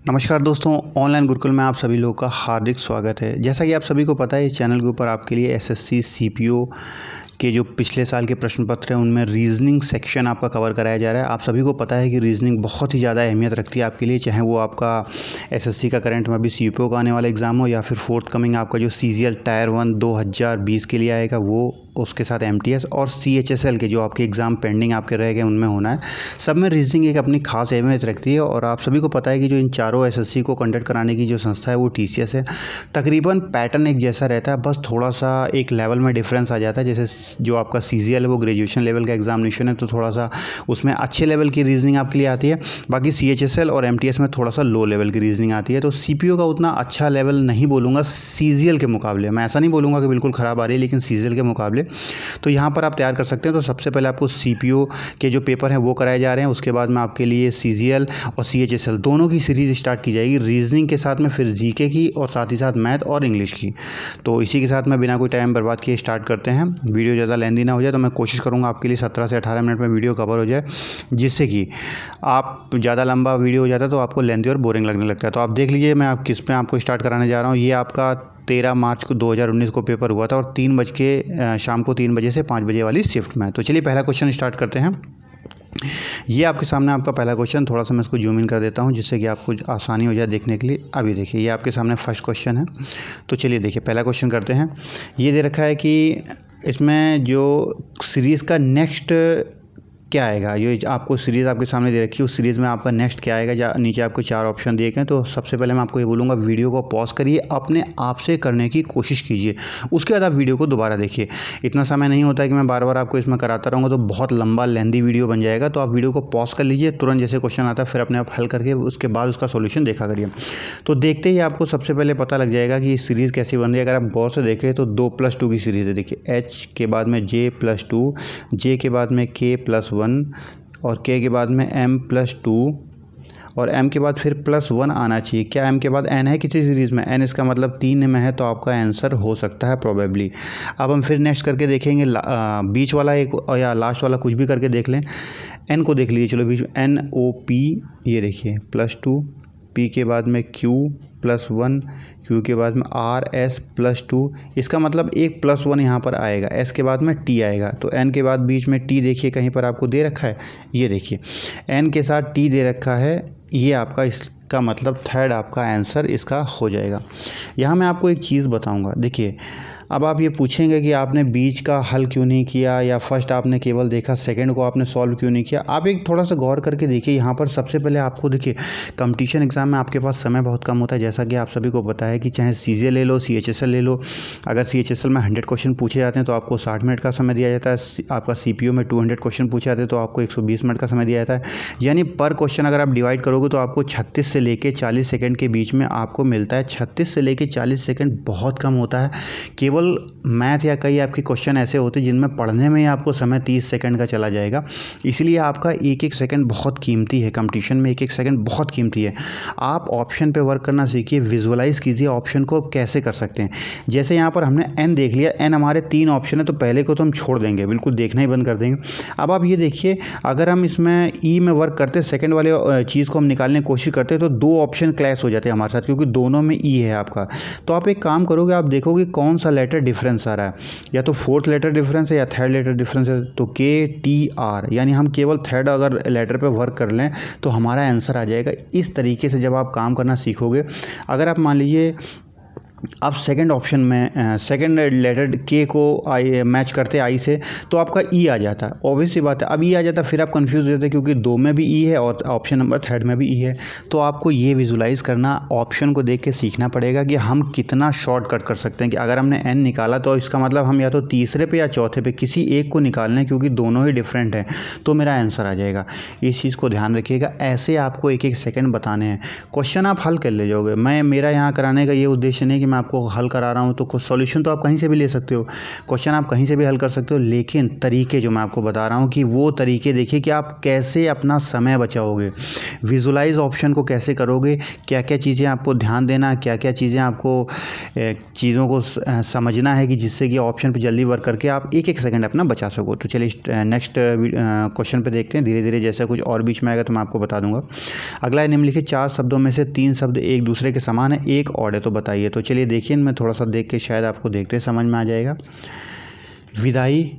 नमस्कार दोस्तों, ऑनलाइन गुरुकुल में आप सभी लोगों का हार्दिक स्वागत है। जैसा कि आप सभी को पता है, इस चैनल के ऊपर आपके लिए एसएससी सीपीओ के जो पिछले साल के प्रश्न पत्र हैं उनमें रीजनिंग सेक्शन आपका कवर कराया जा रहा है। आप सभी को पता है कि रीजनिंग बहुत ही ज़्यादा अहमियत रखती है आपके लिए, चाहे वो आपका एसएससी का करंट में अभी सीपीओ का आने वाला एग्ज़ाम हो या फिर फोर्थ कमिंग आपका जो सीजीएल टायर 1 2020 के लिए आएगा वो, उसके साथ एमटीएस और सीएचएसएल के जो आपके एग्ज़ाम पेंडिंग आपके रह गए उनमें होना है। सब में रीजनिंग एक अपनी खास अहमियत रखती है और आप सभी को पता है कि जो इन चारों एसएससी को कंडक्ट कराने की जो संस्था है वो टीसीएस है। तकरीबन पैटर्न एक जैसा रहता है, बस थोड़ा सा एक लेवल में डिफरेंस आ जाता है। जैसे जो आपका सीजीएल है वो ग्रेजुएशन लेवल का एग्जामिनेशन है, तो थोड़ा सा उसमें अच्छे लेवल की रीजनिंग आपके लिए आती है। बाकी सीएचएसएल और एमटीएस में थोड़ा सा लो लेवल की रीजनिंग आती है। तो सीपीओ का उतना अच्छा लेवल नहीं बोलूँगा सीजीएल के मुकाबले, मैं ऐसा नहीं बोलूँगा कि बिल्कुल ख़राब आ रही है, लेकिन सीजीएल के मुकाबले तो यहाँ पर आप तैयार कर सकते हैं। तो सबसे पहले आपको सीपीओ के जो पेपर हैं वो कराए जा रहे हैं, उसके बाद में आपके लिए सीजीएल और सीएचएसएल दोनों की सीरीज़ स्टार्ट की जाएगी, रीजनिंग के साथ में, फिर जीके की और साथ ही साथ मैथ और इंग्लिश की। तो इसी के साथ में बिना कोई टाइम बर्बाद किए स्टार्ट करते हैं। वीडियो ज़्यादा लेंदी ना हो जाए, तो मैं कोशिश करूँगा आपके लिए 17 से 18 मिनट में वीडियो कवर हो जाए, जिससे कि आप ज़्यादा लंबा वीडियो हो जाता है तो आपको लेंदी और बोरिंग लगने लगता है। तो आप देख लीजिए मैं आप किस पे आपको स्टार्ट कराने जा रहा हूँ। ये आपका 13 मार्च को 2019 को पेपर हुआ था और शाम को 3 बजे से 5 बजे वाली शिफ्ट में। तो चलिए पहला क्वेश्चन स्टार्ट करते हैं। ये आपके सामने आपका पहला क्वेश्चन, थोड़ा सा मैं इसको जूम इन कर देता हूँ जिससे कि आपको आसानी हो जाए देखने के लिए। अभी देखिए ये आपके सामने फर्स्ट क्वेश्चन है। तो चलिए देखिए पहला क्वेश्चन करते हैं। ये दे रखा है कि इसमें जो सीरीज़ का नेक्स्ट क्या आएगा, ये आपको सीरीज़ आपके सामने दे रखी है, उस सीरीज़ में आपका नेक्स्ट क्या आएगा। नीचे आपको 4 ऑप्शन दिए गए हैं। तो सबसे पहले मैं आपको ये बोलूँगा, वीडियो को पॉज करिए, अपने आप से करने की कोशिश कीजिए, उसके बाद आप वीडियो को दोबारा देखिए। इतना समय नहीं होता है कि मैं बार बार आपको इसमें कराता रहूँगा, तो बहुत लंबा लेंदी वीडियो बन जाएगा। तो आप वीडियो को पॉज कर लीजिए, तुरंत जैसे क्वेश्चन आता है फिर अपने आप हल करके उसके बाद उसका सोल्यूशन देखा करिए। तो देखते ही आपको सबसे पहले पता लग जाएगा कि सीरीज़ कैसी बन रही है। अगर आप गौर से देखें तो 2+2 की सीरीज़ है। देखिए एच के बाद में J+2, जे के बाद में K+1 और के बाद में M+2 और M के बाद फिर +1 आना चाहिए। क्या M के बाद N है किसी सीरीज़ में? N इसका मतलब 3 में है, तो आपका आंसर हो सकता है प्रोबेबली। अब हम फिर नेक्स्ट करके देखेंगे, बीच वाला एक या लास्ट वाला कुछ भी करके देख लें। N को देख लीजिए, चलो बीच में NOP, ये देखिए +2, P के बाद में Q+1, Q के बाद में RS+2, इसका मतलब एक +1 यहाँ पर आएगा। S के बाद में T आएगा, तो N के बाद बीच में T देखिए कहीं पर आपको दे रखा है, ये देखिए N के साथ T दे रखा है, ये आपका इसका मतलब थर्ड आपका आंसर इसका हो जाएगा। यहाँ मैं आपको एक चीज़ बताऊँगा, देखिए अब आप ये पूछेंगे कि आपने बीच का हल क्यों नहीं किया, या फर्स्ट आपने केवल देखा, सेकंड को आपने सॉल्व क्यों नहीं किया। आप एक थोड़ा सा गौर करके देखिए। यहाँ पर सबसे पहले आपको देखिए, कंपटीशन एग्जाम में आपके पास समय बहुत कम होता है। जैसा कि आप सभी को पता है कि चाहे सीजीएल ले लो, सीएचएसएल ले लो, अगर सीएचएसएल में 100 क्वेश्चन पूछे जाते हैं तो आपको 60 मिनट का समय दिया जाता है। आपका सीपीओ में 200 क्वेश्चन पूछे जाते हैं तो आपको 120 मिनट का समय दिया जाता है। यानी पर क्वेश्चन अगर आप डिवाइड करोगे तो आपको 36 से लेकर 40 सेकेंड के बीच में आपको मिलता है। 36 से लेकर 40 सेकेंड बहुत कम होता है। केवल मैथ या कई आपके क्वेश्चन ऐसे होते हैं जिनमें पढ़ने में ही आपको समय 30 सेकंड का चला जाएगा। इसलिए आपका एक एक सेकंड बहुत कीमती है, कंपटीशन में एक एक सेकंड बहुत कीमती है। आप ऑप्शन पे वर्क करना सीखिए, विजुअलाइज कीजिए ऑप्शन को आप कैसे कर सकते हैं। जैसे यहाँ पर हमने एन देख लिया, एन हमारे 3 ऑप्शन है, तो पहले को तो हम छोड़ देंगे, बिल्कुल देखना ही बंद कर देंगे। अब आप ये देखिए, अगर हम इसमें ई में वर्क करते, सेकेंड वाले चीज़ को हम निकालने की कोशिश करते तो 2 ऑप्शन क्लैश हो जाते हैं हमारे साथ, क्योंकि दोनों में ई है आपका। तो आप एक काम करोगे, आप देखोगे कौन सा लेटर डिफरेंस आ रहा है, या तो फोर्थ लेटर डिफरेंस है या थर्ड लेटर डिफरेंस है। तो KTR, यानी हम केवल थर्ड अगर लेटर पे वर्क कर लें तो हमारा आंसर आ जाएगा। इस तरीके से जब आप काम करना सीखोगे, अगर आप मान लीजिए आप सेकंड ऑप्शन में सेकंड लेटर के को आई मैच करते आई से, तो आपका ई आ जाता है। ऑब्वियस सी बात है, अब ई आ जाता फिर आप कंफ्यूज हो जाते हैं, क्योंकि 2 में भी ई है और ऑप्शन नंबर थर्ड में भी ई है। तो आपको ये विजुलाइज करना, ऑप्शन को देख के सीखना पड़ेगा कि हम कितना शॉर्टकट कर सकते हैं। कि अगर हमने एन निकाला तो इसका मतलब हम या तो तीसरे पे या चौथे पे किसी एक को निकालना है, क्योंकि दोनों ही डिफरेंट हैं, तो मेरा आंसर आ जाएगा। इस चीज़ को ध्यान रखिएगा। ऐसे आपको एक एक सेकेंड बताने हैं, क्वेश्चन आप हल कर ले जाओगे। मेरा यहाँ कराने का ये उद्देश्य नहीं कि मैं आपको हल करा रहा हूँ, तो सॉल्यूशन तो आप कहीं से भी ले सकते हो, क्वेश्चन आप कहीं से भी हल कर सकते हो, लेकिन तरीके जो मैं आपको बता रहा हूँ कि वो तरीके देखिए कि आप कैसे अपना समय बचाओगे, विजुलाइज ऑप्शन को कैसे करोगे, क्या क्या चीज़ें आपको ध्यान देना, क्या क्या चीज़ें आपको चीज़ों को समझना है कि जिससे कि ऑप्शन पे जल्दी वर्क करके आप एक एक सेकंड अपना बचा सको। तो चलिए नेक्स्ट क्वेश्चन पे देखते हैं, धीरे धीरे जैसा कुछ और बीच में आएगा तो मैं आपको बता दूंगा। अगला है निम्नलिखित 4 शब्दों में से 3 शब्द एक दूसरे के समान है, एक और है, तो बताइए। तो चलिए देखिए, मैं थोड़ा सा देख के शायद आपको देखते समझ में आ जाएगा। विदाई,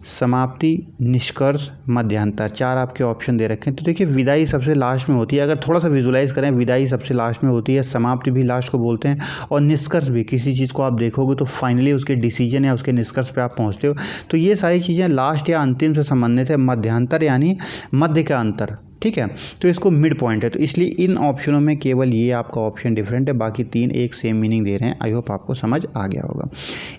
समाप्ति, निष्कर्ष, मध्यांतर, 4 आपके ऑप्शन दे रखे हैं। तो देखिए विदाई सबसे लास्ट में होती है, अगर थोड़ा सा विजुलाइज करें, विदाई सबसे लास्ट में होती है, समाप्ति भी लास्ट को बोलते हैं, और निष्कर्ष भी, किसी चीज़ को आप देखोगे तो फाइनली उसके डिसीजन या उसके निष्कर्ष पे आप पहुंचते हो, तो ये सारी चीज़ें लास्ट या अंतिम से संबंधित है। मध्यांतर यानी मध्य का अंतर, ठीक है, तो इसको मिड पॉइंट है, तो इसलिए इन ऑप्शनों में केवल ये आपका ऑप्शन डिफरेंट है, बाकी 3 एक सेम मीनिंग दे रहे हैं। आई होप आपको समझ आ गया होगा।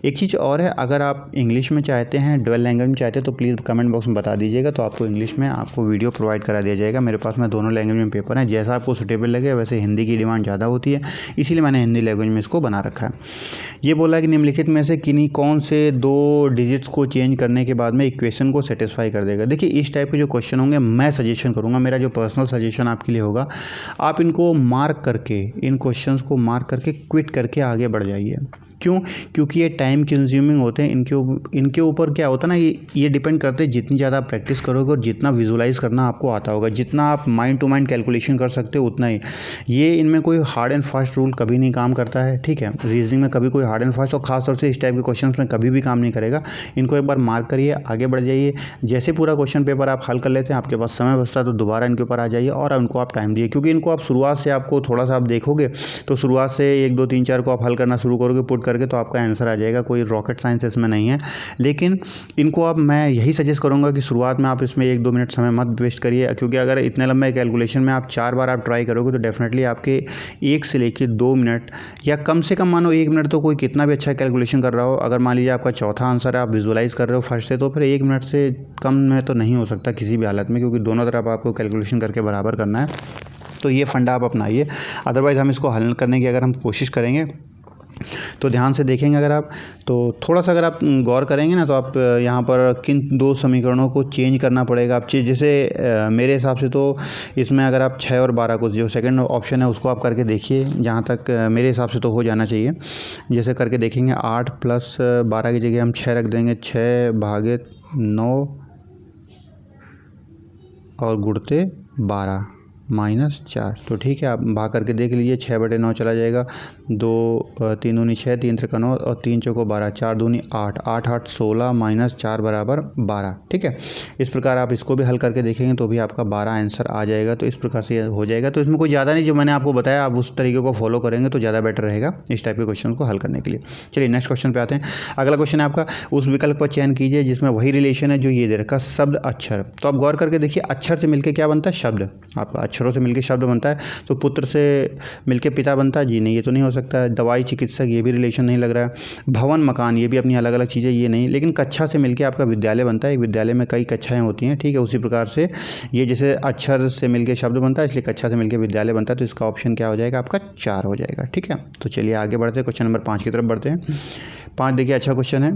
एक चीज़ और है, अगर आप इंग्लिश में चाहते हैं, डुअल लैंग्वेज में चाहते हैं, तो प्लीज़ कमेंट बॉक्स में बता दीजिएगा, तो आपको इंग्लिश में आपको वीडियो प्रोवाइड करा दिया जाएगा। मेरे पास में दोनों लैंग्वेज में पेपर है, जैसा आपको सुटेबल लगे। वैसे हिंदी की डिमांड ज़्यादा होती है, इसीलिए मैंने हिंदी लैंग्वेज में इसको बना रखा है। ये बोला है कि निम्नलिखित में से किन्हीं कौन से 2 डिजिट्स को चेंज करने के बाद में इक्वेशन को सेटिस्फाई कर देगा। देखिए इस टाइप के जो क्वेश्चन होंगे, मैं सजेशन करूँगा, मेरा जो पर्सनल सजेशन आपके लिए होगा, आप इनको मार्क करके, इन क्वेश्चंस को मार्क करके क्विट करके आगे बढ़ जाइए। क्यों? क्योंकि ये टाइम कंज्यूमिंग होते हैं, इनके ऊपर क्या होता है ना, ये डिपेंड करते हैं जितनी ज़्यादा प्रैक्टिस करोगे और जितना विजुलाइज करना आपको आता होगा, जितना आप माइंड टू माइंड कैलकुलेशन कर सकते हो उतना ही। ये इनमें कोई हार्ड एंड फास्ट रूल कभी नहीं काम करता है, ठीक है, रीजनिंग में कभी कोई हार्ड एंड फास्ट, और खासतौर से इस टाइप के क्वेश्चन में कभी भी काम नहीं करेगा। इनको एक बार मार्क करिए, आगे बढ़ जाइए। जैसे पूरा क्वेश्चन पेपर आप हल कर लेते हैं, आपके पास समय बचता है, तो दोबारा इनके ऊपर आ जाइए और उनको आप टाइम दिए, क्योंकि इनको आप शुरुआत से, आपको थोड़ा सा आप देखोगे तो शुरुआत से 1 2 3 4 को आप हल करना शुरू करोगे पुट करके, तो आपका आंसर आ जाएगा। कोई रॉकेट साइंस इसमें नहीं है, लेकिन इनको आप, मैं यही सजेस्ट करूंगा कि शुरुआत में आप इसमें 1 2 मिनट समय मत वेस्ट करिए, क्योंकि अगर इतने लंबे कैलकुलेशन में आप 4 बार आप ट्राई करोगे तो डेफिनेटली आपके 1 से लेकर 2 मिनट, या कम से कम मानो 1 मिनट, तो कोई कितना भी अच्छा कैलकुलेशन कर रहा हो, अगर मान लीजिए आपका चौथा आंसर है, आप विजुलाइज कर रहे हो फर्स्ट से, तो फिर 1 मिनट से कम में तो नहीं हो सकता किसी भी हालत में, क्योंकि दोनों तरफ आपको कैलकुलेशन करके बराबर करना है। तो ये फंडा आप अपनाइए, अदरवाइज हम इसको हल करने की अगर हम कोशिश करेंगे तो ध्यान से देखेंगे अगर आप, तो थोड़ा सा अगर आप गौर करेंगे ना, तो आप यहाँ पर किन 2 समीकरणों को चेंज करना पड़ेगा आप चीज़, जैसे मेरे हिसाब से तो इसमें अगर आप 6 और 12 को, जो सेकंड ऑप्शन है उसको आप करके देखिए, जहाँ तक मेरे हिसाब से तो हो जाना चाहिए। जैसे करके देखेंगे, 8 + 12 की जगह हम 6 रख देंगे, 6/9 और गुणते 12 -4, तो ठीक है, आप भाग करके देख लीजिए, 6/9 चला जाएगा, 2 3 दूनी 6, 3 त्रिका 9 और 3 चौको 12, 4 दूनी 8, 8 8 16 -4 = 12, ठीक है। इस प्रकार आप इसको भी हल करके देखेंगे तो भी आपका 12 आंसर आ जाएगा। तो इस प्रकार से हो जाएगा, तो इसमें कोई ज़्यादा नहीं, जो मैंने आपको बताया आप उस तरीके को फॉलो करेंगे तो ज़्यादा बेटर रहेगा इस टाइप के क्वेश्चन को हल करने के लिए। चलिए नेक्स्ट क्वेश्चन पे आते हैं। अगला क्वेश्चन है आपका, उस विकल्प पर चयन कीजिए जिसमें वही रिलेशन है जो ये दे रखा, शब्द अक्षर। तो आप गौर करके देखिए, अक्षर से मिलकर क्या बनता है? शब्द। आपका अक्षरों से मिलकर शब्द बनता है, तो पुत्र से मिलके पिता बनता है? जी नहीं, ये तो नहीं हो सकता है। दवाई, चिकित्सक, ये भी रिलेशन नहीं लग रहा है। भवन, मकान, ये भी अपनी अलग अलग चीज़ें, ये नहीं। लेकिन कक्षा से मिलके आपका विद्यालय बनता है, एक विद्यालय में कई कक्षाएं होती हैं, ठीक है। उसी प्रकार से ये जैसे अक्षर से मिलके शब्द बनता है, इसलिए कक्षा से मिलके विद्यालय बनता है, तो इसका ऑप्शन क्या हो जाएगा? आपका 4 हो जाएगा, ठीक है। तो चलिए आगे बढ़ते हैं, क्वेश्चन नंबर 5 की तरफ बढ़ते हैं। 5 देखिए, अच्छा क्वेश्चन है।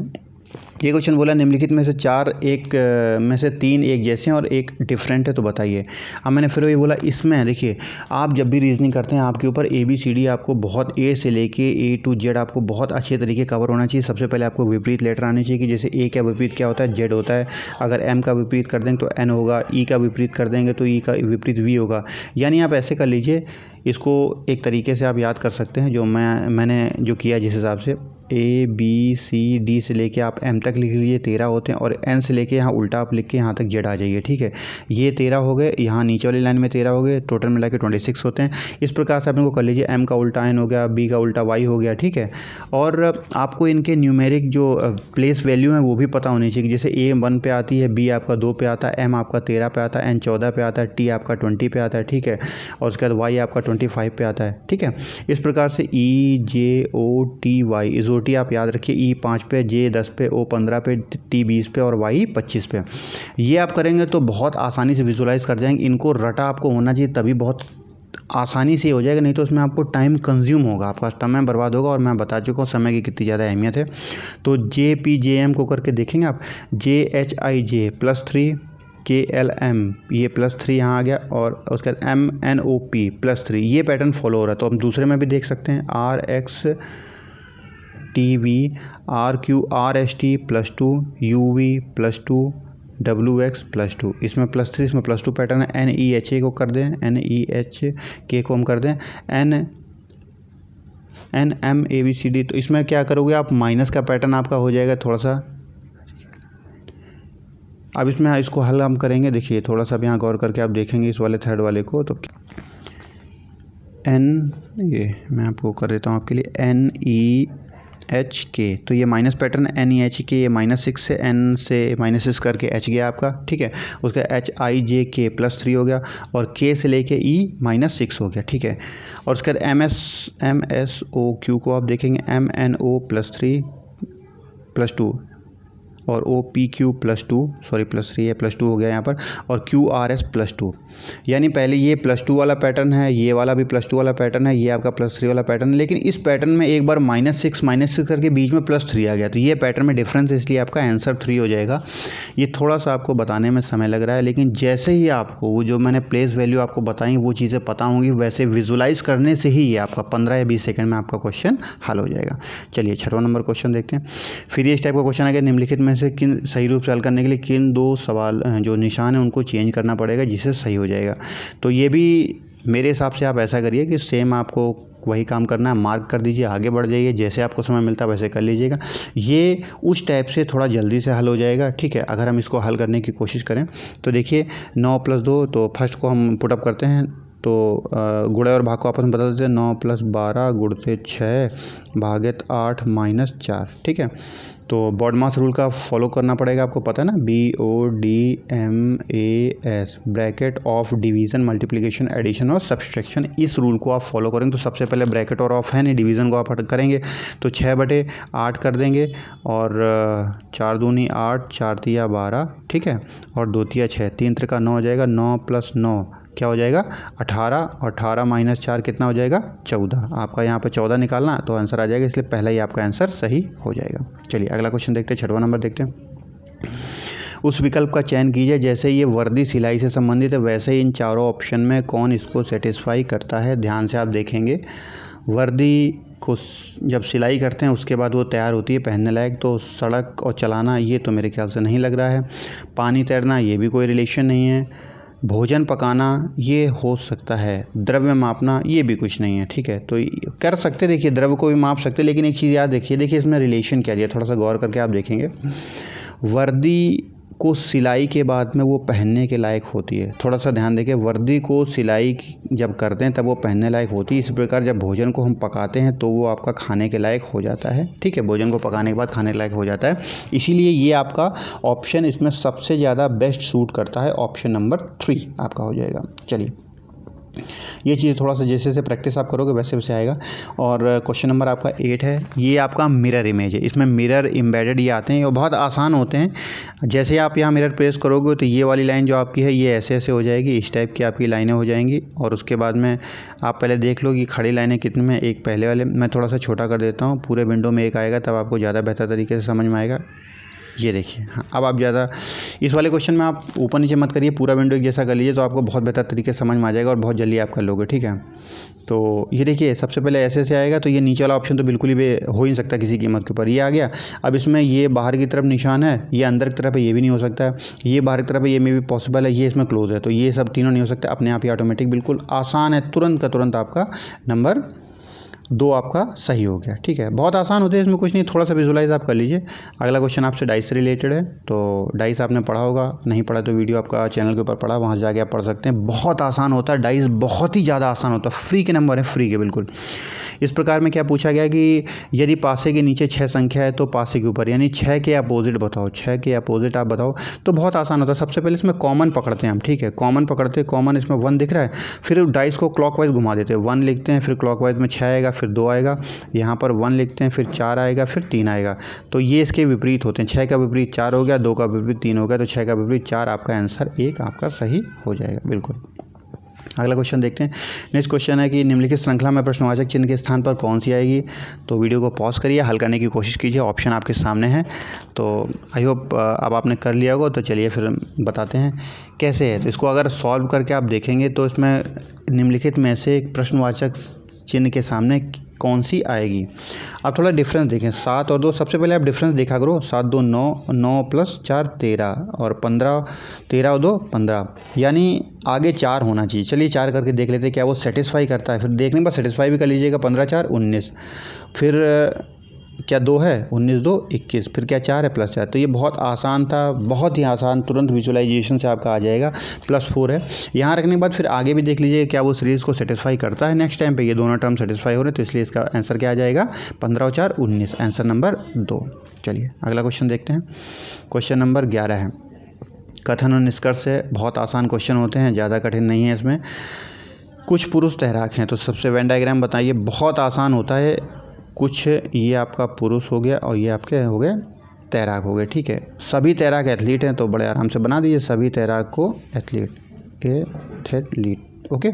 ये क्वेश्चन बोला, निम्नलिखित में से 4 एक में से 3 एक जैसे हैं और एक डिफरेंट है, तो बताइए। अब मैंने फिर वही बोला, इसमें देखिए, आप जब भी रीजनिंग करते हैं आपके ऊपर ABCD आपको बहुत A से लेके A to Z आपको बहुत अच्छे तरीके कवर होना चाहिए। सबसे पहले आपको विपरीत लेटर आने चाहिए, कि जैसे A का विपरीत क्या होता है? Z होता है। अगर M का विपरीत कर देंगे तो N होगा, E का विपरीत कर देंगे तो E का विपरीत V होगा। यानी आप ऐसे कर लीजिए, इसको एक तरीके से आप याद कर सकते हैं, जो मैंने जो किया जिस हिसाब से, ABCD से लेके आप M तक लिख लीजिए, 13 होते हैं, और N से लेके यहाँ उल्टा आप लिख के यहाँ तक Z आ जाइए, ठीक है। ये 13 हो गए, यहाँ नीचे वाली लाइन में 13 हो गए, टोटल मिला के 26 होते हैं। इस प्रकार से आप इनको कर लीजिए, M का उल्टा N हो गया, B का उल्टा Y हो गया, ठीक है। और आपको इनके न्यूमेरिक जो प्लेस वैल्यू है वो भी पता होनी चाहिए, जैसे A 1 पे आती है, B आपका 2 पे आता है, M आपका 13 पे आता है, N 14 पे आता है, T आपका 20 पे आता है, ठीक है, और उसके बाद Y आपका 25 पे आता है, ठीक है। इस प्रकार से EJOTY, टी आप याद रखिए, E 5 पे, J 10 पे, O 15 पे, T 20 पे और Y 25 पे। ये आप करेंगे तो बहुत आसानी से विजुलाइज कर जाएंगे। इनको रटा आपको होना चाहिए, तभी बहुत आसानी से हो जाएगा, नहीं तो उसमें आपको टाइम कंज्यूम होगा, आपका समय बर्बाद होगा। और मैं बता चुका हूँ समय की कितनी ज़्यादा अहमियत है। तो JPJM को करके देखेंगे आप, JHIJ +3, KLM ये +3 यहाँ आ गया, और उसके बाद MNOP +3 ये पैटर्न फॉलो हो रहा है। तो हम दूसरे में भी देख सकते हैं, RXTV RQRST +2, UV +2, WX +2, इसमें +3 इसमें +2 पैटर्न है। NEHA को कर दें, NEHK को हम कर दें NMABCD। तो इसमें क्या करोगे आप, माइनस का पैटर्न आपका हो जाएगा थोड़ा सा। अब इसमें इसको हल हम करेंगे, देखिए थोड़ा सा यहाँ गौर करके आप देखेंगे इस वाले थर्ड वाले को। तो ये मैं आपको कर देता हूँ आपके लिए, NEHK, तो ये माइनस पैटर्न NEHK, ये -6 से N से -6 करके H गया आपका, ठीक है। उसका HIJK +3 हो गया, और K से लेके E -6 हो गया, ठीक है। और उसके बाद MSOQ को आप देखेंगे, MNO +3 +2, और OPQ +2, सॉरी +3 है, +2 हो गया यहाँ पर, और QRS +2। यानी पहले ये +2 वाला पैटर्न है, ये वाला भी +2 वाला पैटर्न है, ये आपका +3 वाला पैटर्न है। लेकिन इस पैटर्न में एक बार -6 करके बीच में +3 आ गया, तो ये पैटर्न में डिफरेंस, इसलिए आपका आंसर 3 हो जाएगा। ये थोड़ा सा आपको बताने में समय लग रहा है, लेकिन जैसे ही आपको वो जो मैंने प्लेस वैल्यू आपको बताई वो चीज़ें पता होंगी, वैसे विजुलाइज करने से ही ये आपका 15 या 20 सेकंड में आपका क्वेश्चन हल हो जाएगा। चलिए 6वां नंबर क्वेश्चन देखते हैं। फिर इस टाइप का क्वेश्चन आ गया, निम्नलिखित में से किन सही रूप से हल करने के लिए किन 2 सवाल जो निशान है उनको चेंज करना पड़ेगा जिससे सही हो जाएगा। तो ये भी मेरे हिसाब से आप ऐसा करिए कि सेम आपको वही काम करना है, मार्क कर दीजिए, आगे बढ़ जाइए, जैसे आपको समय मिलता है वैसे कर लीजिएगा। ये उस टाइप से थोड़ा जल्दी से हल हो जाएगा, ठीक है। अगर हम इसको हल करने की कोशिश करें तो देखिए 9 + 2, तो फर्स्ट को हम पुटअप करते हैं, तो गुणे और भाग को आपस में बदल देते हैं। 9 + 12 गुणित 6 भागित 8 - 4, ठीक है। तो बॉडमास रूल का फॉलो करना पड़ेगा, आपको पता है ना, BODMAS, bracket of division, multiplication, addition और सब्सट्रैक्शन। इस रूल को आप फॉलो करेंगे तो सबसे पहले ब्रैकेट और ऑफ है नहीं, डिवीज़न को आप करेंगे तो 6/8 कर देंगे, और 4 दूनी 8, 4 तिया 12, ठीक है, और 2 तिया 6, 3 त्रिका 9 हो जाएगा। 9 + 9 क्या हो जाएगा 18, और 18 - 4 कितना हो जाएगा 14। आपका यहाँ पे 14 निकालना तो आंसर आ जाएगा, इसलिए पहला ही आपका आंसर सही हो जाएगा। चलिए अगला क्वेश्चन देखते हैं, 6वां नंबर देखते हैं। उस विकल्प का चयन कीजिए जैसे ये वर्दी सिलाई से संबंधित है, वैसे ही इन चारों ऑप्शन में कौन इसको सेटिस्फाई करता है। ध्यान से आप देखेंगे, वर्दी को जब सिलाई करते हैं उसके बाद वो तैयार होती है पहनने लायक, तो सड़क और चलाना ये तो मेरे ख्याल से नहीं लग रहा है। पानी तैरना ये भी कोई रिलेशन नहीं है। भोजन पकाना ये हो सकता है। द्रव्य मापना ये भी कुछ नहीं है, ठीक है। तो कर सकते, देखिए द्रव्य को भी माप सकते, लेकिन एक चीज़ याद देखिए इसमें रिलेशन क्या दिया, थोड़ा सा गौर करके आप देखेंगे। वर्दी को सिलाई के बाद में वो पहनने के लायक होती है, थोड़ा सा ध्यान देखिए। वर्दी को सिलाई जब करते हैं तब वो पहनने लायक होती है। इसी प्रकार जब भोजन को हम पकाते हैं तो वो आपका खाने के लायक हो जाता है, ठीक है। भोजन को पकाने के बाद खाने के लायक हो जाता है, इसीलिए ये आपका ऑप्शन इसमें सबसे ज़्यादा बेस्ट सूट करता है। ऑप्शन नंबर 3 आपका हो जाएगा। चलिए ये चीज़ थोड़ा सा जैसे जैसे प्रैक्टिस आप करोगे वैसे वैसे आएगा। और क्वेश्चन नंबर आपका 8 है, ये आपका मिरर इमेज है। इसमें मिरर एम्बेडेड ये आते हैं और बहुत आसान होते हैं। जैसे आप यहाँ मिरर प्रेस करोगे तो ये वाली लाइन जो आपकी है ये ऐसे ऐसे हो जाएगी, इस टाइप की आपकी लाइनें हो जाएंगी। और उसके बाद में आप पहले देख लो कि खड़ी लाइनें कितनी में, एक पहले वाले मैं थोड़ा सा छोटा कर देता हूँ, पूरे विंडो में एक आएगा तब आपको ज़्यादा बेहतर तरीके से समझ में आएगा। ये देखिए, हाँ अब आप ज़्यादा इस वाले क्वेश्चन में आप ऊपर नीचे मत करिए, पूरा विंडो एक जैसा कर लीजिए तो आपको बहुत बेहतर तरीके से समझ में आ जाएगा और बहुत जल्दी आप कर लोगे, ठीक है। तो ये देखिए सबसे पहले ऐसे से आएगा, तो ये नीचे वाला ऑप्शन तो बिल्कुल ही हो ही नहीं सकता किसी कीमत के ऊपर, ये आ गया। अब इसमें ये बाहर की तरफ निशान है, ये अंदर की तरफ है, ये भी नहीं हो सकता है। ये बाहर की तरफ है, ये में भी पॉसिबल है, ये इसमें क्लोज है, तो ये सब तीनों नहीं हो सकता। अपने आप ही ऑटोमेटिक बिल्कुल आसान है, तुरंत का तुरंत आपका नंबर 2 आपका सही हो गया, ठीक है। बहुत आसान होते हैं, इसमें कुछ नहीं, थोड़ा सा विजुलाइज आप कर लीजिए। अगला क्वेश्चन आपसे डाइस से रिलेटेड है, तो डाइस आपने पढ़ा होगा, नहीं पढ़ा तो वीडियो आपका चैनल के ऊपर पढ़ा, वहाँ जाके आप पढ़ सकते हैं। बहुत आसान होता है डाइस, बहुत ही ज़्यादा आसान होता है, फ्री के नंबर है, फ्री के बिल्कुल। इस प्रकार में क्या पूछा गया कि यदि पासे के नीचे 6 संख्या है तो पासे के ऊपर यानी 6 के अपोजिट बताओ, 6 के अपोजिट आप बताओ। तो बहुत आसान होता है, सबसे पहले इसमें कॉमन पकड़ते हैं हम, ठीक है। कॉमन पकड़ते हैं, कॉमन इसमें 1 दिख रहा है, फिर डाइस को क्लॉकवाइज घुमा देते हैं, 1 लिखते हैं, फिर क्लॉकवाइज में 6 आएगा, फिर 2 आएगा, यहाँ पर 1 लिखते हैं, फिर 4 आएगा, फिर 3 आएगा। तो ये इसके विपरीत होते हैं, 6 का विपरीत 4 हो गया, 2 का विपरीत 3 हो गया, तो 6 का विपरीत 4 आपका आंसर 1 आपका सही हो जाएगा, बिल्कुल। अगला क्वेश्चन देखते हैं। नेक्स्ट क्वेश्चन है कि निम्नलिखित श्रृंखला में प्रश्नवाचक चिन्ह के स्थान पर कौन सी आएगी। तो वीडियो को पॉज करिए, हल करने की कोशिश कीजिए, ऑप्शन आपके सामने है। तो आई होप अब आपने कर लिया होगा। तो चलिए फिर बताते हैं कैसे है। तो इसको अगर सॉल्व करके आप देखेंगे तो इसमें निम्नलिखित में से एक प्रश्नवाचक चिन्ह के सामने कौन सी आएगी। आप थोड़ा डिफरेंस देखें, 7 और 2। सबसे पहले आप डिफरेंस देखा करो। 7 2 9, 9 + 4 13 और 15, 13 और 2 15, यानी आगे 4 होना चाहिए। चलिए 4 करके देख लेते हैं क्या वो सेटिस्फाई करता है। फिर देखने के बाद सेटिस्फाई भी कर लीजिएगा। 15 4 19, फिर क्या 2 है, 19 2 21, फिर क्या 4 है +4। तो ये बहुत आसान था, बहुत ही आसान, तुरंत विजुअलाइजेशन से आपका आ जाएगा। +4 है यहाँ रखने के बाद फिर आगे भी देख लीजिए क्या वो सीरीज़ को सेटिस्फाई करता है। नेक्स्ट टाइम पे ये दोनों टर्म सेटिस्फाई हो रहे हैं, तो इसलिए इसका आंसर क्या आ जाएगा, 15 और 4 19, आंसर नंबर 2। चलिए अगला क्वेश्चन देखते हैं। क्वेश्चन नंबर 11 है। कथन और निष्कर्ष है, बहुत आसान क्वेश्चन होते हैं, ज़्यादा कठिन नहीं है इसमें। कुछ पुरुष तैराक हैं, तो सबसे वेन डायग्राम बताइए। बहुत आसान होता है। कुछ ये आपका पुरुष हो गया और ये आपके हो गए तैराक हो गए, ठीक है। सभी तैराक एथलीट हैं, तो बड़े आराम से बना दीजिए, सभी तैराक को एथलीट, ओके।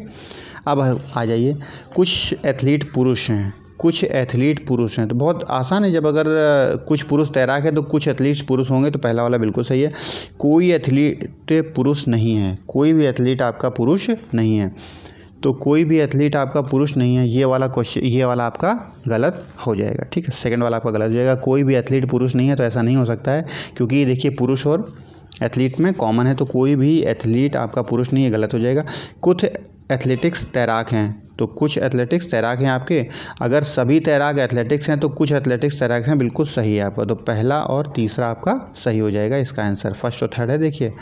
अब आ जाइए, कुछ एथलीट पुरुष हैं, कुछ एथलीट पुरुष हैं। तो बहुत आसान है, जब अगर कुछ पुरुष तैराक है तो कुछ एथलीट पुरुष होंगे, तो पहला वाला बिल्कुल सही है। कोई एथलीट पुरुष नहीं है, कोई भी एथलीट आपका पुरुष नहीं है। तो कोई भी एथलीट आपका पुरुष नहीं है, ये वाला क्वेश्चन, ये वाला आपका गलत हो जाएगा, ठीक है। सेकंड वाला आपका गलत हो जाएगा। कोई भी एथलीट पुरुष नहीं है, तो ऐसा नहीं हो सकता है, क्योंकि देखिए पुरुष और एथलीट में कॉमन है। तो कोई भी एथलीट आपका पुरुष नहीं है, गलत हो जाएगा। कुछ एथलेटिक्स तैराक हैं, तो कुछ एथलेटिक्स तैराक हैं आपके। अगर सभी तैराक एथलेटिक्स हैं तो कुछ एथलेटिक्स तैराक हैं, बिल्कुल सही है आपका। तो पहला और तीसरा आपका सही हो जाएगा इसका आंसर। फर्स्ट और थर्ड है, देखिए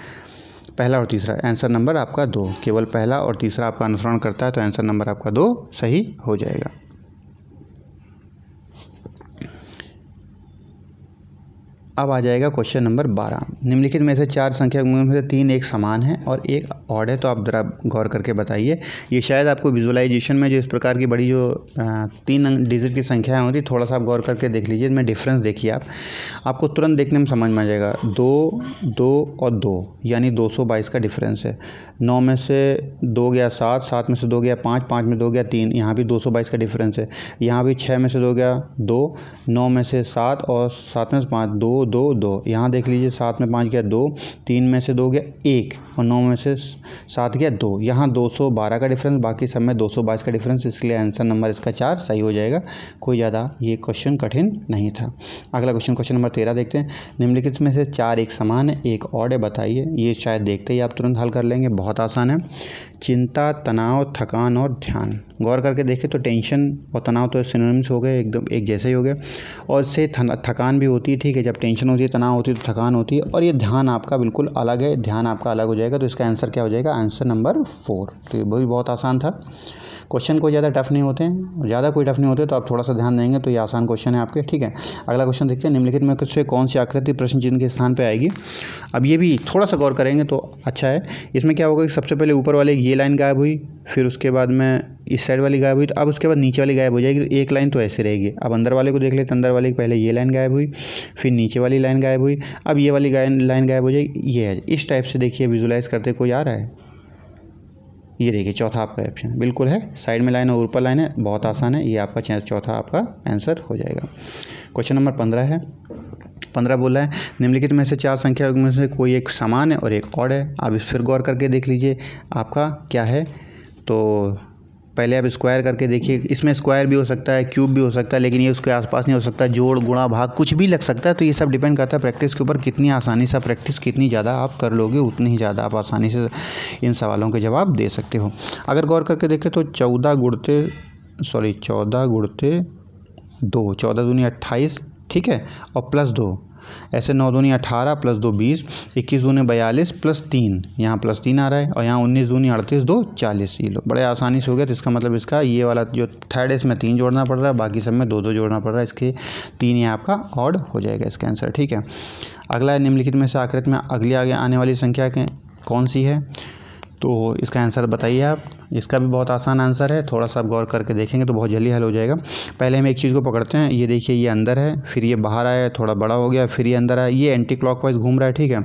पहला और तीसरा। आंसर नंबर आपका 2, केवल पहला और तीसरा आपका अनुसरण करता है, तो आंसर नंबर आपका 2 सही हो जाएगा। अब आ जाएगा क्वेश्चन नंबर 12। निम्नलिखित में से 4 संख्या में से 3 एक समान है और एक ऑड है, तो आप ज़रा गौर करके बताइए। ये शायद आपको विजुअलाइजेशन में जो इस प्रकार की बड़ी जो 3 डिजिट की संख्याएं होती, थोड़ा सा आप गौर करके देख लीजिए। इनमें डिफरेंस देखिए आपको तुरंत देखने में समझ में आ जाएगा। 2 2 और 2, यानी 222 का डिफरेंस है। 9 में से 2 गया 7, 7 में से 2 गया 5, 5 में 2 गया 3, यहाँ भी 222 का डिफरेंस है। यहाँ भी 6 में से 2 गया 2, 9 में से 7 और 7 में से 5, 2 2 2। यहाँ देख लीजिए 7 में 5 गया 2, 3 में से 2 गया 1 और 9 में से 7 गया 2। यहाँ 212 का डिफरेंस, बाकी सब में 222 का डिफरेंस, इसलिए आंसर नंबर इसका 4 सही हो जाएगा। कोई ज़्यादा ये क्वेश्चन कठिन नहीं था। अगला क्वेश्चन, क्वेश्चन नंबर 13 देखते हैं। निम्नलिखित में से 4 एक समान है, एक ऑड है, बताइए। ये शायद देखते ही आप तुरंत हल कर लेंगे, बहुत आसान है। चिंता, तनाव, थकान और ध्यान। गौर करके देखें तो टेंशन और तनाव तो सिनोनिम्स हो गए, एकदम एक जैसे ही हो गए। और इससे थकान भी होती है, ठीक है। जब टेंशन होती है, तनाव होती है, तो थकान होती है। और ये ध्यान आपका बिल्कुल अलग है, ध्यान आपका अलग हो जाएगा। तो इसका आंसर क्या हो जाएगा, आंसर नंबर 4। तो ये भी बहुत आसान था। क्वेश्चन कोई ज़्यादा टफ नहीं होते हैं, ज़्यादा कोई टफ नहीं होते, तो आप थोड़ा सा ध्यान देंगे तो ये आसान क्वेश्चन है आपके, ठीक है। अगला क्वेश्चन देखते हैं। निम्नलिखित में से कौन सी आकृति प्रश्न चिन्ह के स्थान पे आएगी। अब ये भी थोड़ा सा गौर करेंगे तो अच्छा है। इसमें क्या होगा कि सबसे पहले ऊपर वाले ये लाइन गायब हुई, फिर उसके बाद में इस साइड वाली गायब हुई, तो अब उसके बाद नीचे वाली गायब हो जाएगी। तो एक लाइन तो ऐसे रहेगी। अब अंदर वाले को देख लेते, अंदर वाले की पहले ये लाइन गायब हुई, फिर नीचे वाली लाइन गायब हुई, अब ये वाली लाइन गायब हो जाएगी। ये है, इस टाइप से देखिए विजुलाइज करते कोई आ रहा है। ये देखिए चौथा आपका ऑप्शन बिल्कुल है, साइड में लाइन और ऊपर लाइन है, बहुत आसान है। ये आपका चौथा आपका आंसर हो जाएगा। क्वेश्चन नंबर 15 है। 15 बोला है निम्नलिखित में से 4 संख्या में से कोई एक समान है और एक ऑड है। आप इस फिर गौर करके देख लीजिए आपका क्या है। तो पहले आप स्क्वायर करके देखिए। इसमें स्क्वायर भी हो सकता है, क्यूब भी हो सकता है, लेकिन ये उसके आसपास नहीं हो सकता। जोड़, गुणा, भाग कुछ भी लग सकता है। तो ये सब डिपेंड करता है प्रैक्टिस के ऊपर, कितनी आसानी से प्रैक्टिस कितनी ज़्यादा आप कर लोगे, उतनी ही ज़्यादा आप आसानी से इन सवालों के जवाब दे सकते हो। अगर गौर करके देखें तो 14 गुणते 2, 14 दूनी 28, ठीक है, और +2, ऐसे 9 दूनी 18 +2 20, 21 दूनी 42 +3, यहाँ +3 आ रहा है, और यहाँ 19 दूनी 38, 2 40। ये लो बड़े आसानी से हो गया। तो इसका मतलब इसका ये वाला जो थर्ड है इसमें 3 जोड़ना पड़ रहा है, बाकी सब में 2 जोड़ना पड़ रहा है। इसके 3 ये आपका ऑड हो जाएगा इसका आंसर, ठीक है। अगला है निम्नलिखित में से आकृति में अगली आगे आने वाली संख्या कौन सी है। तो इसका आंसर बताइए आप। इसका भी बहुत आसान आंसर है, थोड़ा सा आप गौर करके देखेंगे तो बहुत जल्दी हल हो जाएगा। पहले हम एक चीज़ को पकड़ते हैं, ये देखिए ये अंदर है, फिर ये बाहर आया, थोड़ा बड़ा हो गया, फिर ये अंदर आया, ये एंटी क्लॉकवाइज घूम रहा है, ठीक है,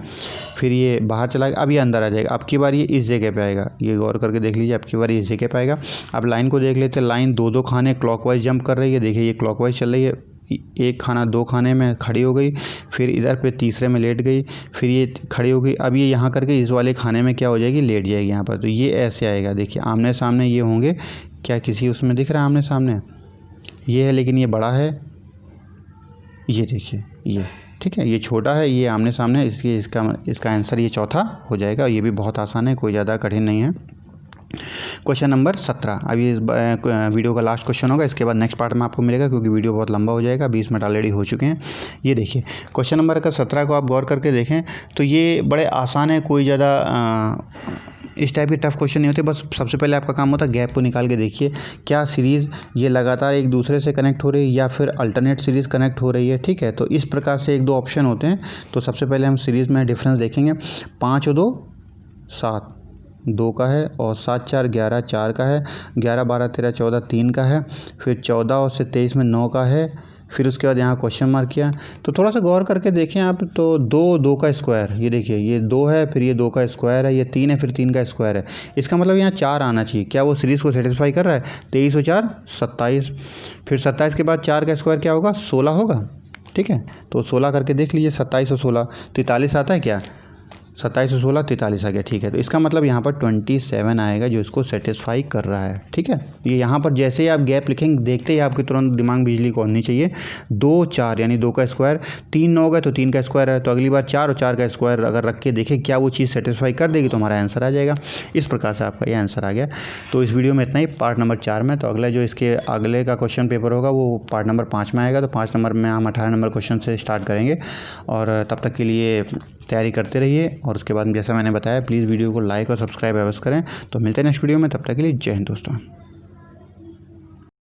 फिर ये बाहर चला गया, अब ये अंदर आ जाएगा। अब की बार ये इस जगह पे आएगा, ये गौर करके देख लीजिए, अब की बार ये इस जगह पे आएगा। अब लाइन को देख लेते हैं, लाइन दो खाने क्लॉकवाइज जंप कर रही है, देखिए ये क्लॉकवाइज चल रही है, एक खाना 2 खाने में खड़ी हो गई, फिर इधर पे तीसरे में लेट गई, फिर ये खड़ी हो गई, अब ये यहाँ करके इस वाले खाने में क्या हो जाएगी, लेट जाएगी यहाँ पर। तो ये ऐसे आएगा, देखिए आमने सामने ये होंगे, क्या किसी उसमें दिख रहा है आमने सामने, ये है लेकिन ये बड़ा है, ये देखिए ये, ठीक है, ये छोटा है, ये आमने सामने है, इसलिए इसका आंसर ये चौथा हो जाएगा। ये भी बहुत आसान है, कोई ज़्यादा कठिन नहीं है। क्वेश्चन नंबर 17, अब ये वीडियो का लास्ट क्वेश्चन होगा, इसके बाद नेक्स्ट पार्ट में आपको मिलेगा क्योंकि वीडियो बहुत लंबा हो जाएगा, 20 मिनट ऑलरेडी हो चुके हैं। ये देखिए क्वेश्चन नंबर का 17 को आप गौर करके देखें तो ये बड़े आसान है, कोई ज़्यादा इस टाइप के टफ क्वेश्चन नहीं होते। बस सबसे पहले आपका काम होता है गैप को निकाल के देखिए, क्या सीरीज़ ये लगातार एक दूसरे से कनेक्ट हो रही है या फिर अल्टरनेट सीरीज़ कनेक्ट हो रही है, ठीक है। तो इस प्रकार से 1-2 ऑप्शन होते हैं। तो सबसे पहले हम सीरीज़ में डिफरेंस देखेंगे, 5 और 2 7, 2 का है, और 7 4 11 4 का है, 11 12 13 14 3 का है, फिर 14 और से 23 में 9 का है, फिर उसके बाद यहाँ क्वेश्चन मार्क किया। तो थोड़ा सा गौर करके देखें आप, तो 2 का स्क्वायर, ये देखिए ये 2 है, फिर ये 2 का स्क्वायर है, ये 3 है, फिर 3 का स्क्वायर है, इसका मतलब यहाँ 4 आना चाहिए। क्या वो सीरीज़ को सेटिस्फाई कर रहा है? 23 और 4 27, फिर 27 के बाद 4 का स्क्वायर क्या होगा, 16 होगा, ठीक है। तो 16 करके देख लीजिए, 27 और 16 43 आता है क्या, 27 और 16 43 आ गया, ठीक है। तो इसका मतलब यहाँ पर 27 आएगा जो इसको सेटिस्फाई कर रहा है, ठीक है। ये यहाँ पर जैसे ही आप गैप लिखेंगे देखते ही आपके तुरंत दिमाग बिजली को होनी चाहिए। 2 4 यानी 2 का स्क्वायर, 3 9 गए तो 3 का स्क्वायर है, तो अगली बार 4 और 4 का स्क्वायर अगर रख के देखें क्या वो चीज़ सेटिस्फाई कर देगी तो हमारा आंसर आ जाएगा। इस प्रकार से आपका ये आंसर आ गया। तो इस वीडियो में इतना ही, पार्ट नंबर 4 में। तो अगला जो इसके अगले का क्वेश्चन पेपर होगा वो पार्ट नंबर 5 में आएगा। तो 5 नंबर में हम 18 नंबर क्वेश्चन से स्टार्ट करेंगे, और तब तक के लिए तैयारी करते रहिए। और उसके बाद जैसा मैंने बताया, प्लीज़ वीडियो को लाइक और सब्सक्राइब अवश्य करें। तो मिलते हैं नेक्स्ट वीडियो में, तब तक के लिए जय हिंद दोस्तों।